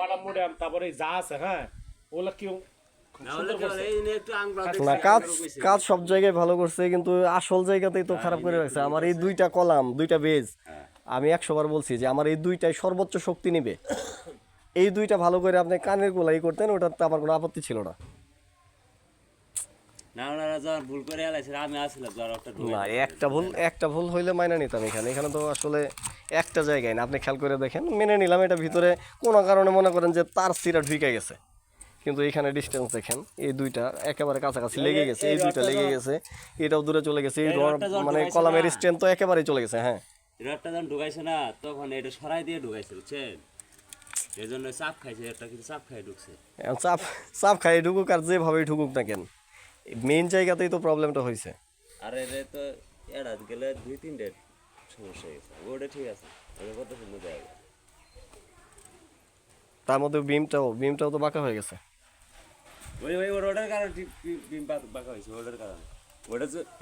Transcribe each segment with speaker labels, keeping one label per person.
Speaker 1: বাটা মোডাম তারপরে যা আছে হ্যাঁ ওগুলা কি
Speaker 2: না কাজ কাজ সব জায়গায় ভালো করছে কিন্তু আসল জায়গাতেই তো খারাপ করে রাখছে আমার এই দুইটা কলাম দুইটা বেজ আমি 100 বার বলছি যে আমার এই দুইটাই সর্বোচ্চ শক্তি নিবে এই দুইটা ভালো করে আপনি কানের গোলাই করতেন ওটাতে আমার কোনো আপত্তি ছিল না না একটা ভুল হইলে মাইনে নিতাম এখানে তো আসলে একটা জায়গায় না আপনি খেয়াল করে দেখেন মেনে নিলাম এটা ভিতরে কোনো কারণে মনে করেন যে তার সিরা ঢুকে গেছে কিন্তু এখানে ডিস্টেন্স দেখেন এই দুইটা একেবারে কাছাকাছি লেগে গেছে এই দুইটা লেগে গেছে এটাও দূরে চলে গেছে এই মানে কলামের স্ট্রেন্থ তো একেবারেই চলে গেছে হ্যাঁ
Speaker 3: রডটা যখন ঢুকাইছে না তখন এটা সরাই দিয়ে ঢুকাইছে বুঝছেন এই জন্য চাপ খাইছে একটা কিন্তু চাপ খাই ঢুকছে
Speaker 2: চাপ খাই ঢুকুক আর যেভাবেই ঢুকুক না কেন মেইন জায়গাতেই তো প্রবলেমটা হয়েছে
Speaker 3: আর এটা তো এড়াত গেলে 2-3 সমস্যা হয়েছে ওটা ঠিক আছে ওটা কত সুন্দর জায়গা
Speaker 2: তার মধ্যে বিমটাও তো বাঁকা হয়ে গেছে
Speaker 3: ওই রোডের কারণে বিম বাঁকা হয়েছে রোডের কারণে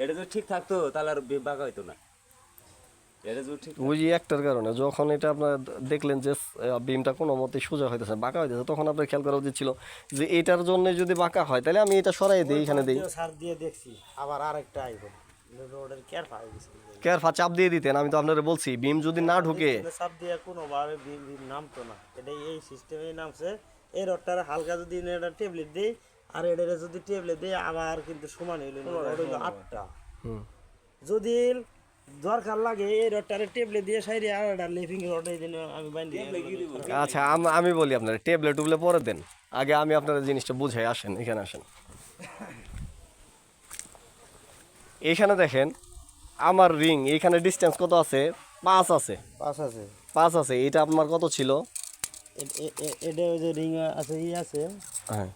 Speaker 3: এটা যদি ঠিক থাকতো তাহলে আর বিম বাঁকা হইতো না এটা যদি ঠিক
Speaker 2: ওই একটার কারণে যখন এটা আপনার দেখলেন যে বিমটা কোনো মতে সোজা হইতেছে বাঁকা হইতেছে তখন আপনার খেয়াল করা উচিত ছিল যে এটার জন্য যদি বাঁকা হয় তাহলে আমি এটা সরাই দিই এখানে দিই
Speaker 4: সার দিয়ে দেখছি আবার আরেকটা আইবো রোডের কেয়ারফা হয়ে গেছে
Speaker 2: কেয়ারফা চাপ দিয়ে দিতেন আমি তো আপনারা বলছি বিম যদি না ঢুকে
Speaker 4: চাপ দিয়ে কোনোভাবে বিম নামতো না এটা এই সিস্টেমেই নামছে এই রডটার হালকা যদি এটা ট্যাবলেট দিই আর এটা যদি ট্যাবলেট দিই আবার কিন্তু সমান হইলো রড হইলো 8টা যদি দরকার লাগে এই রডটারে ট্যাবলেট দিয়ে সাইডে আর এটা লিভিং রড এই দিন আমি বাইন্ধি
Speaker 2: আচ্ছা আমি বলি আপনারা ট্যাবলেট টুবলে পরে দেন আগে আমি আপনারা জিনিসটা বুঝাই আসেন এখানে আসেন এইখানে দেখেন আমার রিং এইখানে ডিসটেন্স কত আছে 5 আছে 5 আছে এটা আপনার কত ছিল
Speaker 4: এটা ওই যে রিং আছে আছে
Speaker 2: হ্যাঁ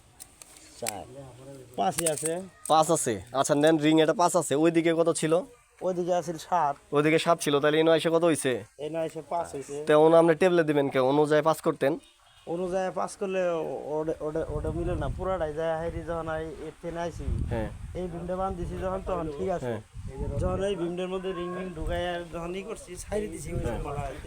Speaker 4: 5 আছে
Speaker 2: 5 আছে আচ্ছা নেন রিং এটা 5 আছে ওইদিকে কত ছিল
Speaker 4: ওইদিকে আছে 7
Speaker 2: ওইদিকে 7 ছিল তাহলে এনো এসে কত হইছে
Speaker 4: এনো এসে 5 হইছে
Speaker 2: তো আপনি ট্যাবলেট দিবেন কে অনুযায়ী পাস করতেন
Speaker 4: অনুযায়ী পাস করলে ওটা মিলে না পুরাটাই যায় হাইরি যখন এতে নাইছি
Speaker 2: হ্যাঁ
Speaker 4: এই বিমটা বান্ধিছি যখন তখন ঠিক আছে যখন এই বিমটার মধ্যে রিং ঢুকাই যখন ই করছি ছাইরে দিছি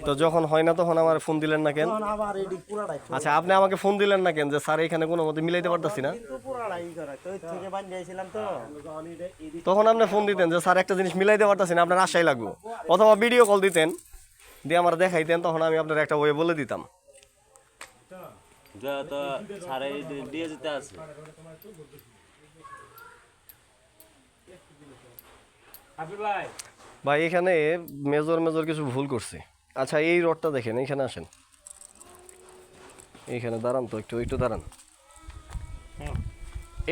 Speaker 2: তো যখন হয় না তখন আমার ফোন দিলেন না কেন
Speaker 4: তখন আবার এডি পুরাটাই
Speaker 2: আচ্ছা আপনি আমাকে ফোন দিলেন না কেন যে স্যার এখানে কোনো মতে মিলাইতে পারতাছি না
Speaker 4: কিন্তু পুরাটাই করে তো ওই থেকে বান্ধিয়েছিলাম তো
Speaker 2: তখন আপনি ফোন দিতেন যে স্যার একটা জিনিস মিলাইতে পারতাছি না আপনার আশাই লাগবো অথবা ভিডিও কল দিতেন দিয়ে আমার দেখাইতেন তখন আমি আপনার একটা ওয়ে বলে দিতাম
Speaker 3: তো সারে দিয়ে যেতে আছে
Speaker 2: ভাই এখানে মেজর কিছু ভুল করছে আচ্ছা এই রডটা দেখেন এইখানে আসেন এইখানে দাঁড়ান তো একটু দাঁড়ান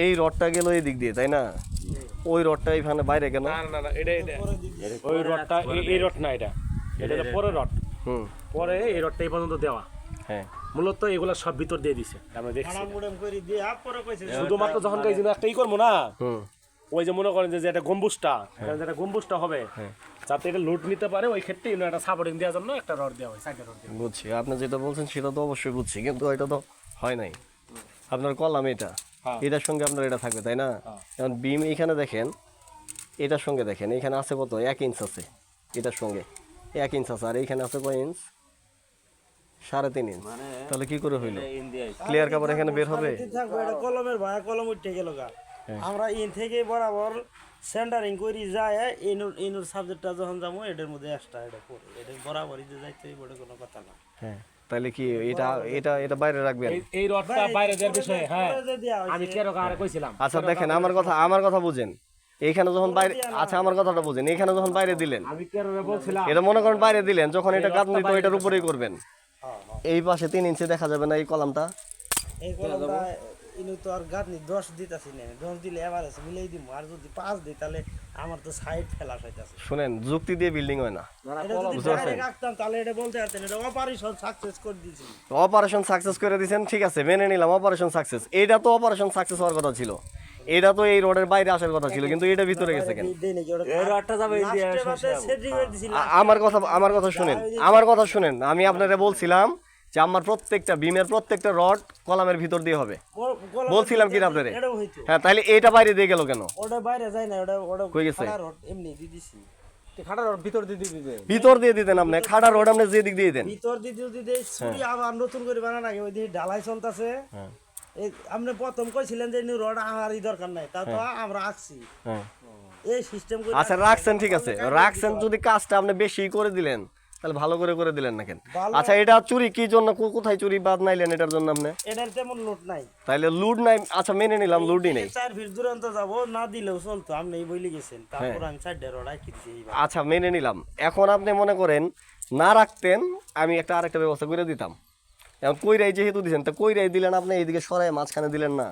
Speaker 2: এই রডটা গেল এই দিক দিয়ে তাই না ওই রডটা এখানে বাইরে কেন
Speaker 1: না এটা ওই রডটা এই রড না এটা পরে রড পরে এই রডটা এই পর্যন্ত দেওয়া
Speaker 2: হ্যাঁ
Speaker 1: মূলত এগুলা সব ভিতর দিয়ে দিছে আমরা দেখছি
Speaker 4: মুড়েম করে দিয়ে পরে কইছে
Speaker 1: শুধুমাত্র যখন এই একটা ই করবো না ওই যে মনে করেন যে একটা গম্বুজটা যেটা গম্বুজটা হবে যাতে এটা লোড নিতে পারে ওই ক্ষেত্রে একটা সাপোর্টিং দেওয়ার জন্য একটা রড দেওয়া হয় সাইডে রড
Speaker 2: বুঝছি আপনি যেটা বলছেন সেটা তো অবশ্যই বুঝছি কিন্তু এটা তো হয় নাই আপনার কলাম এটার সঙ্গে আপনার এটা থাকবে তাই না এখন বিম এখানে দেখেন এটার সঙ্গে দেখেন এখানে আছে কত 1 ইঞ্চ আছে এটার সঙ্গে 1 ইঞ্চ আছে আর এইখানে আছে কয় ইঞ্চ 3.5 ইঞ্চ তাহলে কি করে হইলো ক্লিয়ার কাভার এখানে বের হবে
Speaker 4: এটা কলমের ভাড়া কলম উঠে গেল গা আমরা ইন থেকে বরাবর সেন্টারিং করি যায় ইনুর সাবজেক্টটা যখন যাবো এটার মধ্যে এক্সট্রা এটা করে এটা বরাবরই যে যাইতে বড় কোনো কথা না
Speaker 2: হ্যাঁ তাহলে কি এটা বাইরে রাখবেন
Speaker 1: এই রডটা বাইরে দেওয়ার বিষয় হ্যাঁ আমি কেন কারে কইছিলাম
Speaker 2: আচ্ছা দেখেন আমার কথা বুঝেন এইখানে যখন বাইরে আচ্ছা আমার কথাটা বুঝেন এখানে যখন বাইরে দিলেন
Speaker 1: আমি কেন বলছিলাম
Speaker 2: এটা মনে করেন বাইরে দিলেন যখন এটা গাঁথনি তো এটার উপরেই করবেন এই পাশে 3 ইঞ্চি দেখা যাবে না এই কলামটা
Speaker 4: এই কলমটা ইনু তো আর গাঁথনি 10 দিতাছি না 10 দিলে এভারেজ মিলাই দিম আর যদি 5 দিই তাহলে আমার তো সাইড ফেলা হইতাছে
Speaker 2: শুনেন যুক্তি দিয়ে বিল্ডিং হয় না
Speaker 4: বুঝতে পারছেন রাখতাম তাহলে এটা বলতে পারতেন এটা অপারেশন সাকসেস করে দিয়েছি
Speaker 2: অপারেশন সাকসেস করে দিয়েছেন ঠিক আছে মেনে নিলাম অপারেশন সাকসেস এটা তো অপারেশন সাকসেস হওয়ার কথা ছিল এটা তো এই রোডের বাইরে আসার কথা ছিল কিন্তু এটা ভিতরে গেছে কেন
Speaker 3: এই রডটা যাবে ইন্ডিয়া
Speaker 2: আমার কথা শুনেন আমি আপনারে বলছিলাম যে আমার প্রত্যেকটা বিমের প্রত্যেকটা রড কলামের ভিতর দিয়ে হবে বলছিলাম কি আপনারে হ্যাঁ তাহলে এটা বাইরে দিয়ে গেল কেন
Speaker 4: ওটা বাইরে যায় না ওটা
Speaker 2: কই গেছে
Speaker 4: রড এমনি দিয়ে দিছি
Speaker 1: খাটার ভিতর দিয়ে দিতে
Speaker 2: ভিতর দিয়ে দিতেন আপনি, খাটার রড আপনি যে দিক দিয়ে দেন।
Speaker 4: ভিতর দিতে ছুরি আবার নতুন করে বানানো লাগে, ওই দিকে ঢালাই চলতেছে। আপনি প্রথম কইছিলেন যে রড আহারই দরকার নাই, তা তো আমরা আঁকছি
Speaker 2: হ্যাঁ
Speaker 4: এই সিস্টেম করে।
Speaker 2: আচ্ছা রাখছেন, ঠিক আছে রাখছেন, যদি কাজটা আপনি বেশি করে দিলেন তাহলে ভালো করে দিলেন না কেন? আচ্ছা এটা চুরি কি জন্য, কোথায় চুরি বাদ নাইলেন এটার জন্য আপনি?
Speaker 4: এটার তেমন লোড নাই,
Speaker 2: তাইলে লুড নাই, আচ্ছা মেনে নিলাম লুডই নেই।
Speaker 4: 4 ফিট দূরান্ত যাব না দিলেও চলতো, আপনি এই বইলে গেছেন, তারপর আমি 4টা রড আঁকি দিছি এইবার।
Speaker 2: আচ্ছা মেনে নিলাম। এখন আপনি মনে করেন না রাখতেন, আমি একটা আরেকটা ব্যবস্থা করে দিতাম। এখন কইরাই যেহেতু দিছেন, তা কইরাই দিলেন আপনি, এইদিকে সরাই মাঝখানে দিলেন না।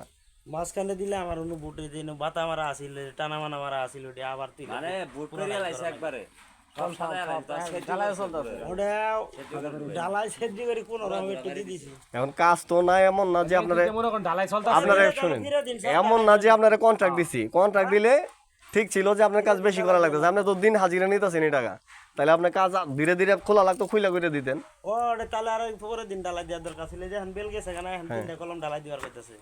Speaker 4: মাঝখানে দিলে আমার অন্য বুটে দিন বাতা মারা আছিল, টানা মানা মারা আছিল, ওটা আবার তুই
Speaker 3: মানে বুট করে লাইছে একবারে সব সাদা লাইছে
Speaker 4: ওটা ডালাই সেদ্ধি করে কোন রকম একটু দিয়ে দিছি।
Speaker 2: এখন কাজ তো নাই, এমন না যে আপনারা
Speaker 1: মনে করেন ঢালাই চলতে
Speaker 2: আপনারা শুনেন, এমন না যে আপনারা কন্ট্রাক্ট দিছি, কন্ট্রাক্ট দিলে ঠিক ছিল যে আপনার কাজ বেশি করা লাগতেছে, আপনি তো দিন হাজিরা নিতেছেন এই টাকা, তাহলে আপনার কাজ ধীরে ধীরে খোলা লাগতো, খুইলা করে দিতেন।
Speaker 4: ওটা তাহলে আর পরের দিন ডালাই দেওয়ার দরকার ছিল, যে এখন বেল গেছে কেন, এখন 3টা কলম ডালাই দেওয়ার কইতাছে,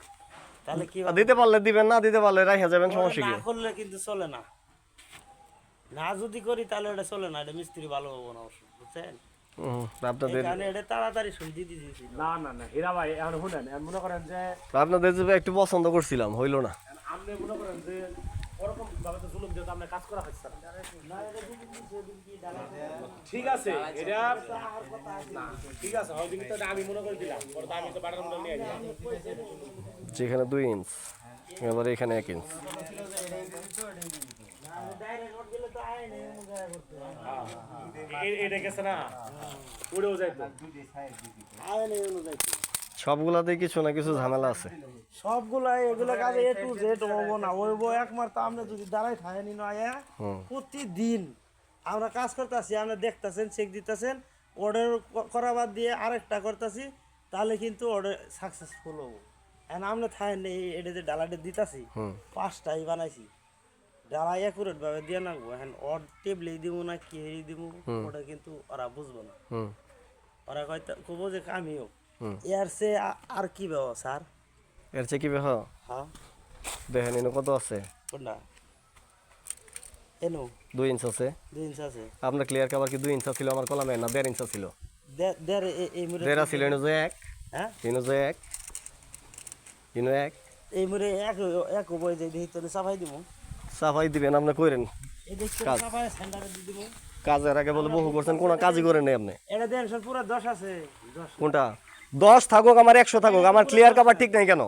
Speaker 4: তাহলে কি
Speaker 2: দিতে পারলে দিবেন, না দিতে পারলে রাইখা যাবেন, সমস্যা কি?
Speaker 4: না করলে কিন্তু চলে না, না যদি করি তাহলে এটা চলে না, এটা মিস্ত্রি ভালো হবো না অবশ্য, বুঝছেন?
Speaker 2: আপনাদের
Speaker 4: কারণে এটা তাড়াতাড়ি শুনতে দিয়েছি।
Speaker 1: না হীরা ভাই এখন শুনেন, এখন মনে করেন যে
Speaker 2: আপনাদের যে একটু পছন্দ করছিলাম, হইলো না।
Speaker 1: আপনি মনে করেন যে ওরকম ভাবে তো জুলুম দিয়ে আপনি কাজ করা হচ্ছে না। ঠিক আছে এটা না, ঠিক আছে হয় কিন্তু আমি মনে করে দিলাম, পরে তো আমি তো বাটার মডেল নিয়ে আসলাম।
Speaker 2: যেখানে 2 ইঞ্চ, এবার এখানে 1 ইঞ্চ।
Speaker 1: এটা গেছে না উড়েও যাইতো।
Speaker 2: সবগুলাতে কিছু না কিছু ঝামেলা আছে।
Speaker 4: সবগুলাই এগুলো কাজে এ টু জেড হবো না, হইব একমাত্র আপনি যদি দাঁড়াই থাকেনি নয় প্রতিদিন আমরা কাজ করতেছি, আমরা দেখতেছেন, চেক দিতেছেন, অর্ডার করা বাদ দিয়ে আরেকটা করতেছি, তাহলে কিন্তু অর্ডার সাকসেসফুল হবো। এখন আমরা থাকেন এটা যে ডালাটা দিতেছি 5টাই বানাইছি, ডালাই অ্যাকুরেট ভাবে দিয়ে নাগবো, এখন অড টেবলে দিব না কি দিব ওটা কিন্তু ওরা বুঝবো না, ওরা হয়তো কব যে আমিও এর সে আর কি বেও স্যার,
Speaker 2: এর চেয়ে কি বেহ
Speaker 4: হ্যাঁ
Speaker 2: দেখেন এনে কত আছে,
Speaker 4: কোনটা এনো
Speaker 2: 2 ইঞ্চ আছে।
Speaker 4: 2 ইঞ্চ আছে,
Speaker 2: আপনার ক্লিয়ার কভার কি 2 ইঞ্চ ছিল? আমার কলামে না 1.5 ইঞ্চ ছিল।
Speaker 4: দেড় এই মুরে
Speaker 2: 1.5 ছিল, এনে যে 1,
Speaker 4: হ্যাঁ
Speaker 2: এনে যে 1, এনে 1
Speaker 4: এই মুরে এক বই যাই দেখি তো সাফাই দিব,
Speaker 2: সাফাই দিবেন আপনি কইরেন।
Speaker 4: এই দেখতে সাফাই সেন্টারে দিয়ে দিব।
Speaker 2: কাজের আগে বলে বহু করছেন, কোন কাজই করেন নাই আপনি।
Speaker 4: এটা দেন সব পুরো 10 আছে, 10
Speaker 2: কোনটা 10 থাকুক আমার 100 থাকুক, আমার ক্লিয়ার কভার ঠিক নাই কেন?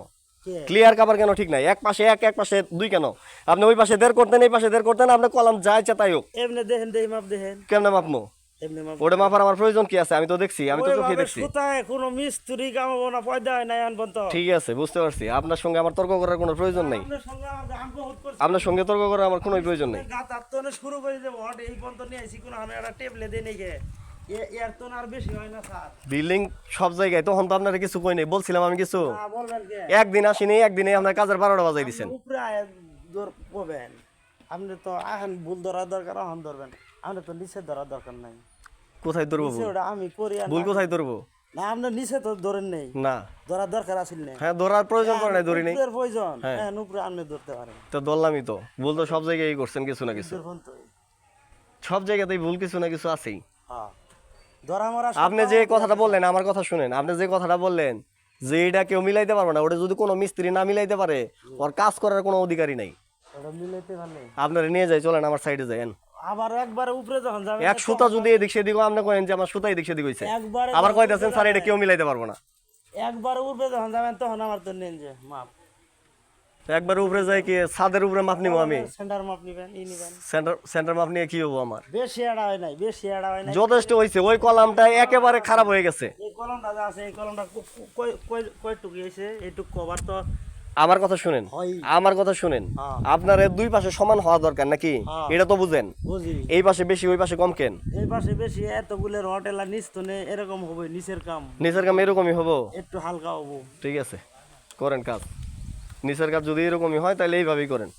Speaker 4: কে
Speaker 2: ক্লিয়ার কভার কেন ঠিক নাই? এক পাশে 1, এক পাশে 2 কেন? আপনি ওই পাশে 1.5 করতেন, এই পাশে 1.5 করতেন, আপনি কলাম যা ইচ্ছা তাই হোক।
Speaker 4: এমনে দেখেন দেই মাপ দেখেন,
Speaker 2: কেমনে মাপমু?
Speaker 4: এমনে মাপ
Speaker 2: ওটা মাপার আমার প্রয়োজন কি আছে? আমি তো দেখছি, আমি তো চোখে দেখছি।
Speaker 4: কোথায় কোনো মিস্ত্রি কামাবো না, পয়দা হয় না আনবন তো।
Speaker 2: ঠিক আছে বুঝতে পারছি, আপনার সঙ্গে আমার তর্ক করার কোনো প্রয়োজন নেই।
Speaker 4: আপনার সঙ্গে আমাদের আম বহুত করছে,
Speaker 2: আপনার সঙ্গে তর্ক করার আমার কোনো প্রয়োজন নেই।
Speaker 4: গাত আত্তনে শুরু করে দেব, হট এই পর্যন্ত নিয়ে আইছি, কোনো আমি একটা টেবলে দেই নাই গে, এর তো আর বেশি হয় না স্যার।
Speaker 2: বিল্ডিং সব জায়গায়, তখন তো আপনারা কিছু কই নাই, বলছিলাম আমি কিছু।
Speaker 4: না বলবেন কে,
Speaker 2: একদিন আসিনি, একদিনে আপনার কাজের 12টা বাজাই দিচ্ছেন।
Speaker 4: উপরে আয় দর পাবেন, আপনি তো এখন ভুল ধরার দরকার, এখন ধরবেন, আপনি তো নিচে ধরার দরকার নাই।
Speaker 2: কোথায় ধরবো
Speaker 4: নিচে
Speaker 2: ভুল?
Speaker 4: ওটা আমি করি আর
Speaker 2: ভুল
Speaker 4: না-
Speaker 2: কোথায় ধরবো?
Speaker 4: না আপনি নিচে তো ধরেন নেই,
Speaker 2: না,
Speaker 4: ধরার দরকার আছিল না।
Speaker 2: হ্যাঁ ধরার প্রয়োজন পড়ে নাই, ধরি নাই
Speaker 4: উপরের প্রয়োজন,
Speaker 2: হ্যাঁ।
Speaker 4: হ্যাঁ উপরে আপনি ধরতে পারেন।
Speaker 2: তো ধরলামই তো। ভুল তো সব জায়গায় করছেন কিছু না কিছু,
Speaker 4: দেখুন তো,
Speaker 2: সব জায়গাতেই ভুল কিছু না কিছু আছেই।
Speaker 4: হ্যাঁ ধরা মরা
Speaker 2: আপনি যে কথাটা বললেন, আমার কথা শুনেন, আপনি যে কথাটা বললেন যে এটা কেউ মিলাইতে পারবে না, ওটা যদি কোনো মিস্ত্রি না মিলাইতে পারে, ওর কাজ করার কোনো অধিকারই নাই।
Speaker 4: ওটা মিলাইতে পারলে
Speaker 2: আপনারা নিয়ে যাই, চলেন আমার সাইডে যাই।
Speaker 4: আবার একবারে উপরে যখন যাবেন,
Speaker 2: এক সুতা যদি এদিক সেদিক হয়, আপনি কয়েন যে আমার সুতা এদিক সেদিক হয়েছে,
Speaker 4: একবারে
Speaker 2: আবার কইতাছেন স্যার এটা কেউ মিলাইতে পারবো না।
Speaker 4: একবারে উপরে যখন যাবেন তখন আমার তো নেন যে মাপ,
Speaker 2: তো একবার উপরে যাই কি ছাদের উপরে মাপ নিবো আমি?
Speaker 4: সেন্টার মাপ নিবেন, ই নিবেন।
Speaker 2: সেন্টার মাপ নিয়ে কি হবো আমার?
Speaker 4: বেশি এড়া হয় নাই, বেশি এড়া হয় নাই।
Speaker 2: যথেষ্ট হয়েছে, ওই কলামটা একেবারে খারাপ হয়ে গেছে।
Speaker 4: এই কলমটা যা আছে, এই কলমটা কয়টুকু হয়েছে, এইটুকু কভার তো
Speaker 2: আমার কথা শুনেন,
Speaker 4: হয়।
Speaker 2: আমার কথা শুনেন,
Speaker 4: হ্যাঁ।
Speaker 2: আপনার এর 2 পাশে সমান হওয়া দরকার নাকি?
Speaker 4: হ্যাঁ।
Speaker 2: এটা তো বুঝেন,
Speaker 4: বুঝি
Speaker 2: এই পাশে বেশি ওই পাশে কম কেন?
Speaker 4: এই পাশে বেশি এতগুলো হোটেল নিচ তো নেই, এরকম হবে, নিচের কাম
Speaker 2: নিচের কাম এরকমই হবো।
Speaker 4: একটু হালকা হবো।
Speaker 2: ঠিক আছে করেন কাজ, নিচের কাজ যদি এরকমই হয় তাহলে এইভাবেই করেন।